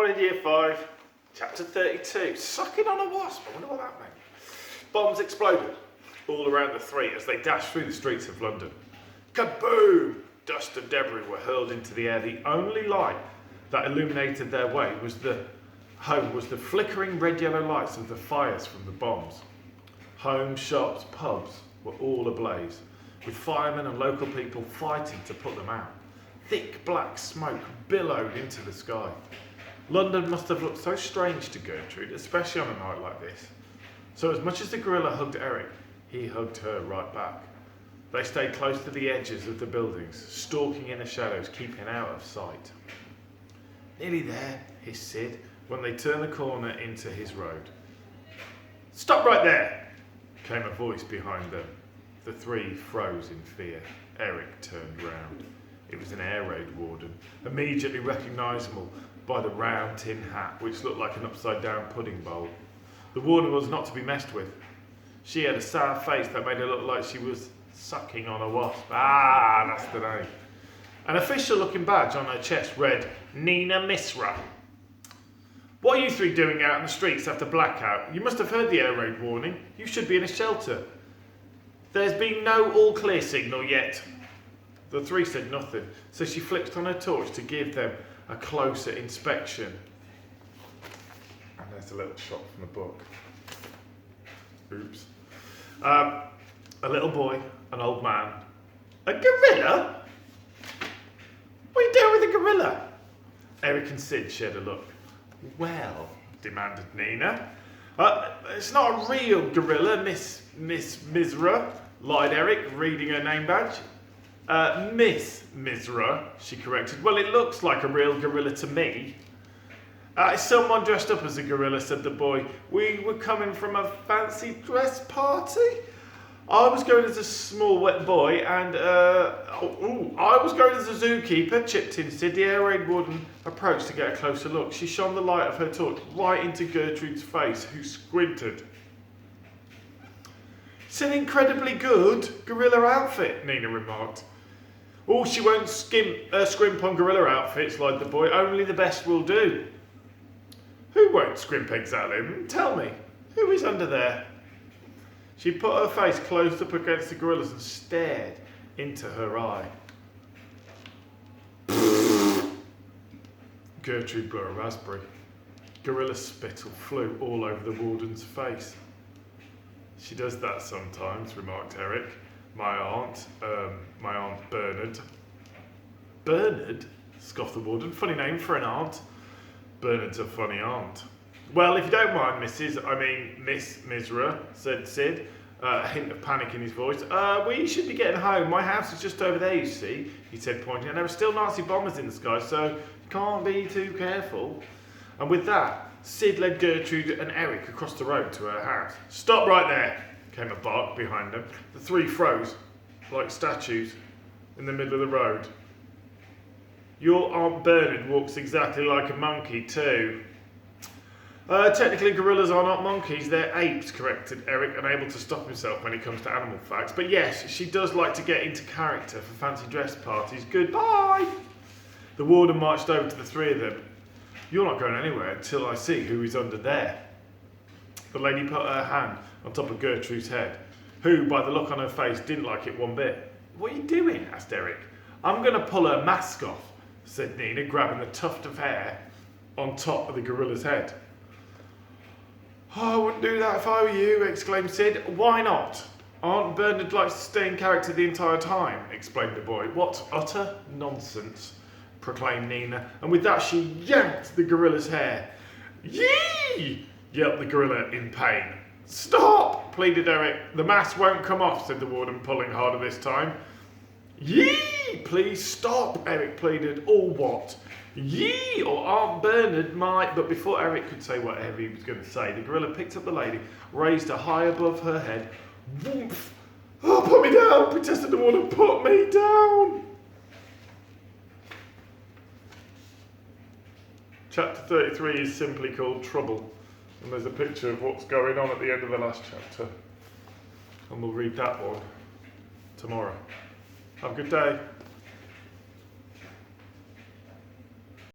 Morning, Year 5, Chapter 32. Sucking on a wasp. I wonder what that meant. Bombs exploded all around the three as they dashed through the streets of London. Kaboom! Dust and debris were hurled into the air. The only light that illuminated their way was the flickering red-yellow lights of the fires from the bombs. Homes, shops, pubs were all ablaze, with firemen and local people fighting to put them out. Thick black smoke billowed into the sky. London must have looked so strange to Gertrude, especially on a night like this. So as much as the gorilla hugged Eric, he hugged her right back. They stayed close to the edges of the buildings, stalking in the shadows, keeping out of sight. Nearly there, hissed Sid, when they turned the corner into his road. Stop right there, came a voice behind them. The three froze in fear. Eric turned round. It was an air raid warden, immediately recognisable by the round tin hat, which looked like an upside-down pudding bowl. The warden was not to be messed with. She had a sour face that made her look like she was sucking on a wasp. Ah, that's the name. An official-looking badge on her chest read, Nina Misra. What are you three doing out in the streets after blackout? You must have heard the air raid warning. You should be in a shelter. There's been no all-clear signal yet. The three said nothing, so she flicked on her torch to give them a closer inspection. And there's a little shot from the book. Oops. A little boy, an old man. A gorilla? What are you doing with a gorilla? Eric and Sid shared a look. Well, demanded Nina. It's not a real gorilla, Miss Misra, lied Eric, reading her name badge. Miss Misra, she corrected. Well, it looks like a real gorilla to me. Someone dressed up as a gorilla, said the boy. We were coming from a fancy dress party. I was going as a small wet boy and, I was going as a zookeeper, chipped in Sid. The air raid warden approached to get a closer look. She shone the light of her torch right into Gertrude's face, who squinted. It's an incredibly good gorilla outfit, Nina remarked. Oh, she won't scrimp on gorilla outfits, lied the boy. Only the best will do. Who won't scrimp exactly? Tell me, who is under there? She put her face close up against the gorilla's and stared into her eye. Gertrude blew a raspberry. Gorilla spittle flew all over the warden's face. She does that sometimes, remarked Eric. My aunt Bernard. Bernard? Scoffed the warden. Funny name for an aunt. Bernard's a funny aunt. Well, if you don't mind, Miss Misra, said Sid, a hint of panic in his voice. We should be getting home. My house is just over there, you see, he said, pointing. And there are still Nazi bombers in the sky, so you can't be too careful. And with that, Sid led Gertrude and Eric across the road to her house. Stop right there, came a bark behind them. The three froze, like statues, in the middle of the road. Your Aunt Bernard walks exactly like a monkey, too. Technically, gorillas are not monkeys, they're apes, corrected Eric, unable to stop himself when it comes to animal facts. But yes, she does like to get into character for fancy dress parties. Goodbye! The warden marched over to the three of them. You're not going anywhere until I see who is under there. The lady put her hand on top of Gertrude's head, who, by the look on her face, didn't like it one bit. What are you doing? Asked Eric. I'm going to pull her mask off, said Nina, grabbing the tuft of hair on top of the gorilla's head. Oh, I wouldn't do that if I were you, exclaimed Sid. Why not? Aunt Bernard likes to stay in character the entire time, explained the boy. What utter nonsense, proclaimed Nina, and with that she yanked the gorilla's hair. Yee! Yelped the gorilla in pain. Stop! Pleaded Eric. The mask won't come off, said the warden, pulling harder this time. Yee! Please stop, Eric pleaded. Or what? Yee! Or Aunt Bernard might... But before Eric could say whatever he was going to say, the gorilla picked up the lady, raised her high above her head. Woomph! Oh, put me down, protested the warden. Put me down! Chapter 33 is simply called Trouble. And there's a picture of what's going on at the end of the last chapter. And we'll read that one tomorrow. Have a good day.